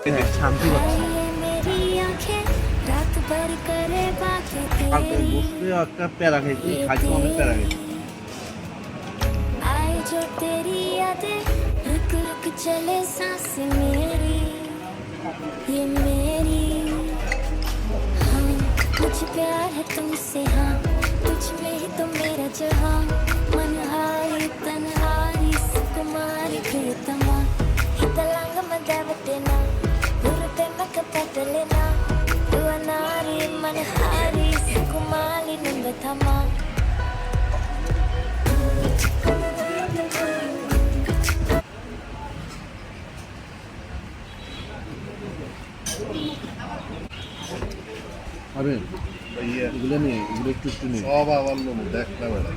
শান্তি পাচ্ছি। কালকে বসতে একটা প্যারা খেয়েছি, খাইতে অনেক প্যারা খেয়েছি। जो तेरी यादें रुक रुक चले सांसें मेरी ये मेरी हाँ मुझे प्यार है तुमसे हाँ तुझ में ही तो मेरा जहाँ मनहारी तन्हारी सुकुमारी प्रियतमा हितलांग मदावतेना गुरुते मकपटलेना दुआनारी मनहारी सुकुमारी नंबथमा আরে এগুলো নিয়ে এগুলো একটু নিয়ে সব আবার লোক দেখ না বেড়া